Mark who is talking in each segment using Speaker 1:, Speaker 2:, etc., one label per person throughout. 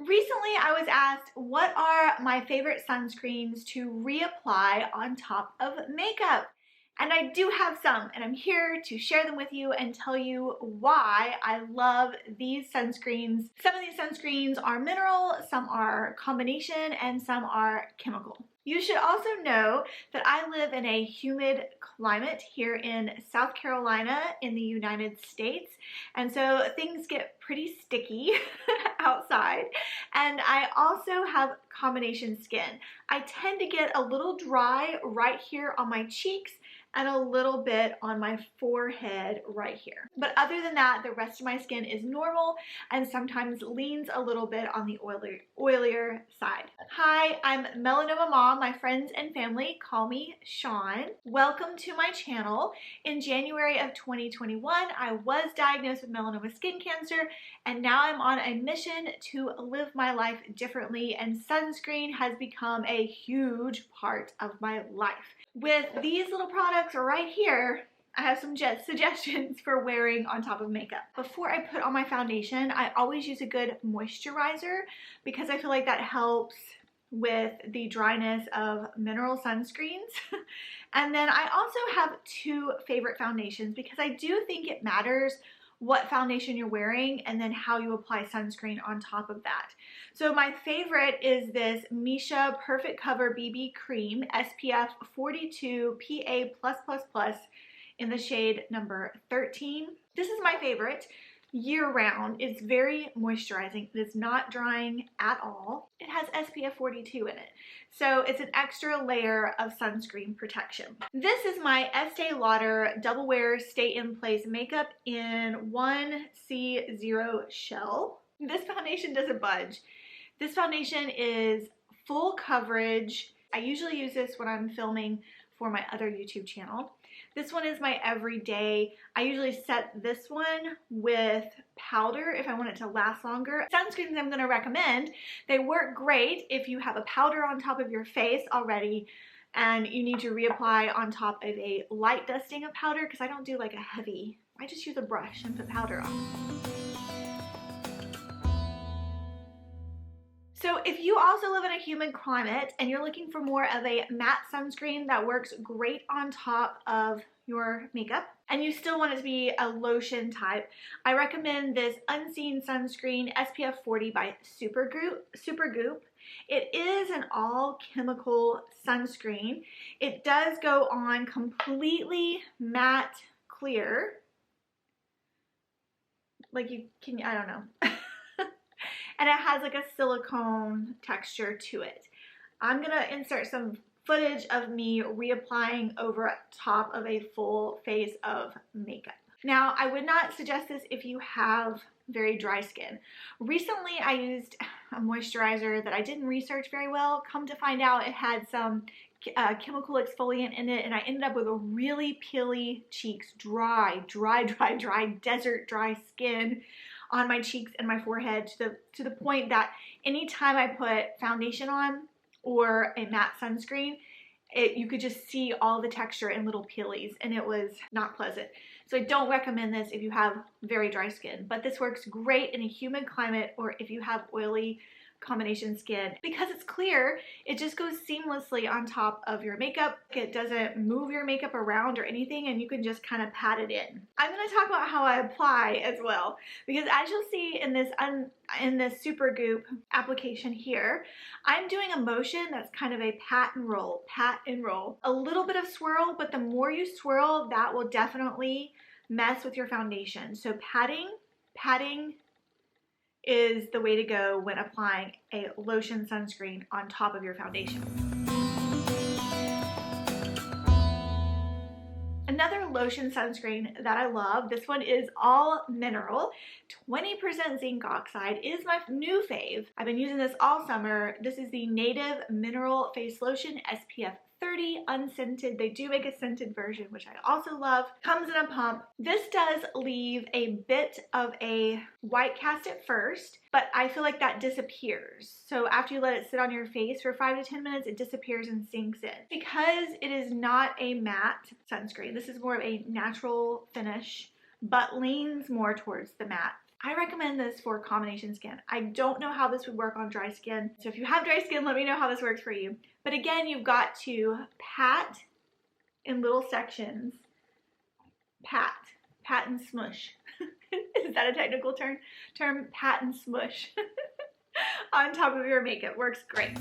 Speaker 1: Recently, I was asked what are my favorite sunscreens to reapply on top of makeup. And I do have some, and I'm here to share them with you and tell you why I love these sunscreens. Some of these sunscreens are mineral, some are combination, and some are chemical. You should also know that I live in a humid climate here in South Carolina in the United States, and so things get pretty sticky outside. And I also have combination skin. I tend to get a little dry right here on my cheeks and a little bit on my forehead right here. But other than that, the rest of my skin is normal and sometimes leans a little bit on the oilier side. Hi, I'm Melanoma Mom. My friends and family call me Shawn. Welcome to my channel. In January of 2021, I was diagnosed with melanoma skin cancer, and now I'm on a mission to live my life differently, and sunscreen has become a huge part of my life. With these little products right here, I have some suggestions for wearing on top of makeup. Before I put on my foundation, I always use a good moisturizer because I feel like that helps with the dryness of mineral sunscreens. And then I also have two favorite foundations because I do think it matters what foundation you're wearing and then how you apply sunscreen on top of that. So my favorite is this Misha Perfect Cover BB Cream SPF 42 PA+++ in the shade number 13. This is my favorite year-round. It's very moisturizing. It is not drying at all. It has SPF 42 in it, so it's an extra layer of sunscreen protection. This is my Estee Lauder Double Wear Stay in Place makeup in 1C0 Shell. This foundation doesn't budge. This foundation is full coverage. I usually use this when I'm filming for my other YouTube channel. This one is my everyday. I usually set this one with powder if I want it to last longer. Sunscreens I'm going to recommend, they work great if you have a powder on top of your face already and you need to reapply on top of a light dusting of powder, because I don't do like a heavy, I just use a brush and put powder on. So if you also live in a humid climate and you're looking for more of a matte sunscreen that works great on top of your makeup and you still want it to be a lotion type, I recommend this Unseen Sunscreen SPF 40 by Supergoop. It is an all chemical sunscreen. It does go on completely matte clear. Like you can, I don't know. And it has like a silicone texture to it. I'm gonna insert some footage of me reapplying over top of a full face of makeup. Now, I would not suggest this if you have very dry skin. Recently, I used a moisturizer that I didn't research very well. Come to find out, it had some chemical exfoliant in it, and I ended up with a really peely cheeks, dry, desert dry skin on my cheeks and my forehead to the point that anytime I put foundation on or a matte sunscreen, you could just see all the texture in little peelies, and it was not pleasant. So I don't recommend this if you have very dry skin, but this works great in a humid climate or if you have oily combination skin. Because it's clear, it just goes seamlessly on top of your makeup. It doesn't move your makeup around or anything, and you can just kind of pat it in. I'm going to talk about how I apply as well, because as you'll see in this Supergoop application here, I'm doing a motion that's kind of a pat and roll, a little bit of swirl, but the more you swirl, that will definitely mess with your foundation. So patting is the way to go when applying a lotion sunscreen on top of your foundation. Another lotion sunscreen that I love, this one is all mineral, 20% zinc oxide, is my new fave. I've been using this all summer. This is the Native Mineral Face Lotion SPF 30 unscented. They do make a scented version, which I also love. Comes in a pump. This does leave a bit of a white cast at first, but I feel like that disappears. So after you let it sit on your face for 5 to 10 minutes, it disappears and sinks in. Because it is not a matte sunscreen, this is more of a natural finish, but leans more towards the matte. I recommend this for combination skin. I don't know how this would work on dry skin. So if you have dry skin, let me know how this works for you. But again, you've got to pat in little sections. Pat and smush. Is that a technical term? Pat and smush on top of your makeup. Works great.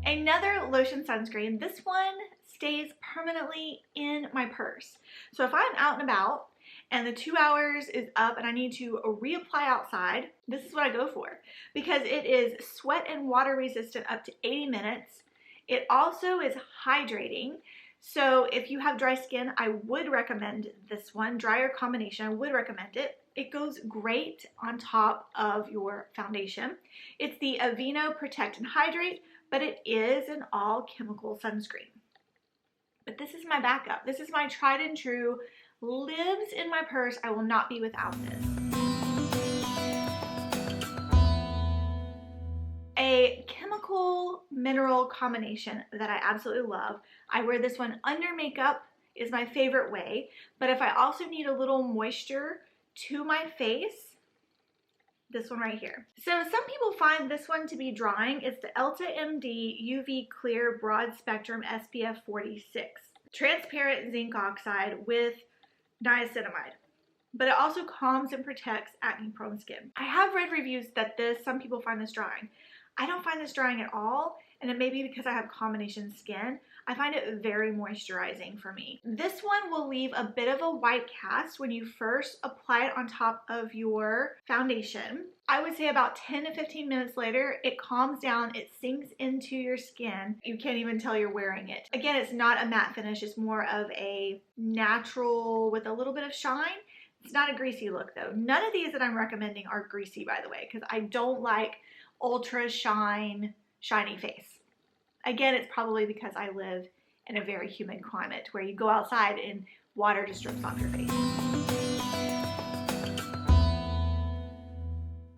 Speaker 1: Another lotion sunscreen. This one stays permanently in my purse. So if I'm out and about and the 2 hours is up and I need to reapply outside, this is what I go for because it is sweat and water resistant up to 80 minutes. It also is hydrating. So if you have dry skin, I would recommend this one. Drier combination, I would recommend it. It goes great on top of your foundation. It's the Aveeno Protect and Hydrate, but it is an all chemical sunscreen. But this is my backup. This is my tried and true, lives in my purse. I will not be without this. A chemical mineral combination that I absolutely love. I wear this one under makeup, is my favorite way. But if I also need a little moisture to my face, this one right here. So some people find this one to be drying. It's the Elta MD UV Clear Broad Spectrum SPF 46. Transparent zinc oxide with niacinamide. But it also calms and protects acne prone skin. I have read reviews that some people find this drying. I don't find this drying at all, and it may be because I have combination skin. I find it very moisturizing for me. This one will leave a bit of a white cast when you first apply it on top of your foundation. I would say about 10 to 15 minutes later, it calms down, it sinks into your skin. You can't even tell you're wearing it. Again, it's not a matte finish, it's more of a natural with a little bit of shine. It's not a greasy look though. None of these that I'm recommending are greasy, by the way, because I don't like ultra shiny face. Again, it's probably because I live in a very humid climate where you go outside and water just drips off your face.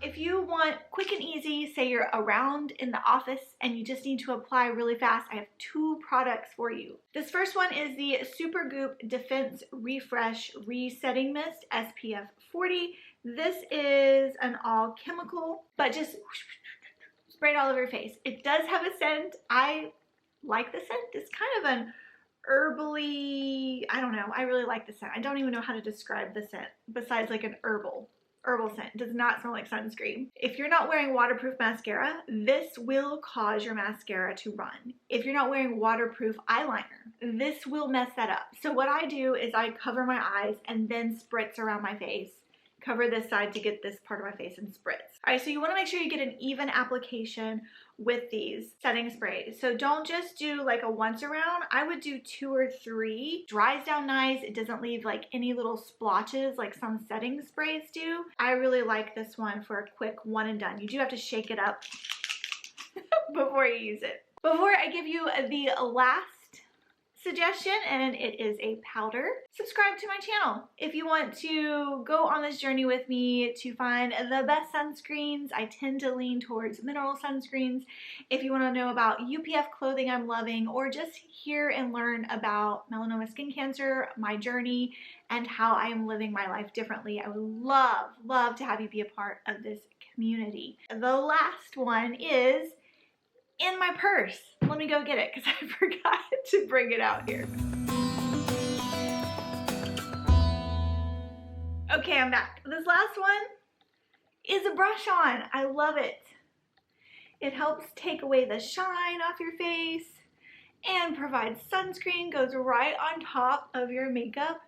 Speaker 1: If you want quick and easy, say you're around in the office and you just need to apply really fast, I have 2 products for you. This first one is the Supergoop Defense Refresh Resetting Mist SPF 40. This is an all chemical, but just spray it all over your face. It does have a scent. I like the scent. It's kind of an herbally, I don't know. I really like the scent. I don't even know how to describe the scent besides like an herbal scent. It does not smell like sunscreen. If you're not wearing waterproof mascara, this will cause your mascara to run. If you're not wearing waterproof eyeliner, this will mess that up. So what I do is I cover my eyes and then spritz around my face. Cover this side to get this part of my face and spritz. All right, so you want to make sure you get an even application with these setting sprays. So don't just do like a once around. I would do 2 or 3. Dries down nice. It doesn't leave like any little splotches like some setting sprays do. I really like this one for a quick one and done. You do have to shake it up before you use it. Before I give you the last suggestion, and it is a powder, subscribe to my channel. If you want to go on this journey with me to find the best sunscreens, I tend to lean towards mineral sunscreens. If you want to know about UPF clothing I'm loving, or just hear and learn about melanoma skin cancer, my journey, and how I am living my life differently, I would love to have you be a part of this community. The last one is in my purse. Let me go get it because I forgot to bring it out here. Okay, I'm back. This last one is a brush on. I love it. It helps take away the shine off your face and provides sunscreen, goes right on top of your makeup.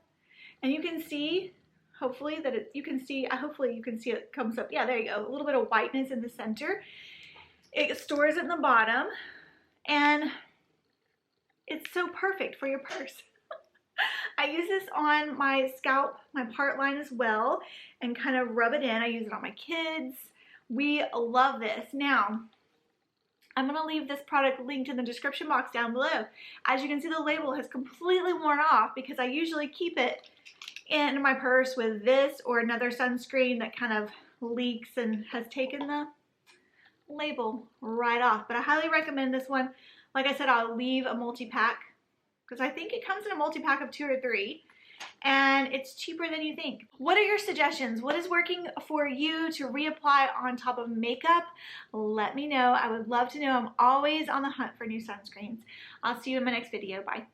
Speaker 1: And you can see, hopefully you can see it comes up. Yeah, there you go. A little bit of whiteness in the center. It stores it in the bottom, and it's so perfect for your purse. I use this on my scalp, my part line as well, and kind of rub it in. I use it on my kids. We love this. Now, I'm going to leave this product linked in the description box down below. As you can see, the label has completely worn off because I usually keep it in my purse with this or another sunscreen that kind of leaks and has taken the label right off. But I highly recommend this one. Like I said, I'll leave a multi-pack because I think it comes in a multi-pack of 2 or 3. and it's cheaper than you think. What are your suggestions? What is working for you to reapply on top of makeup? Let me know. I would love to know. I'm always on the hunt for new sunscreens. I'll see you in my next video. Bye.